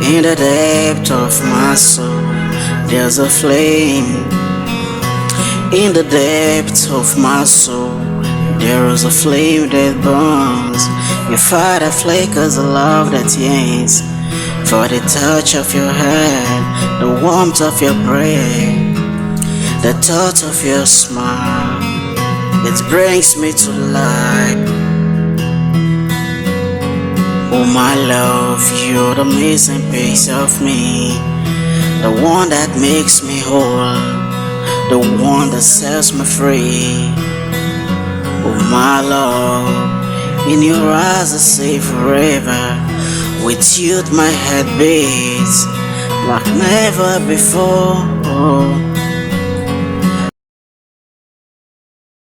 In the depth of my soul, there's a flame. In the depth of my soul, there is a flame that burns. Your fire that flickers, a love that yearns for the touch of your hand, the warmth of your breath, the thought of your smile. It brings me to life. Oh my love, you're the missing piece of me, the one that makes me whole, the one that sets me free. Oh my love, in your eyes I say forever. With you my head beats like never before.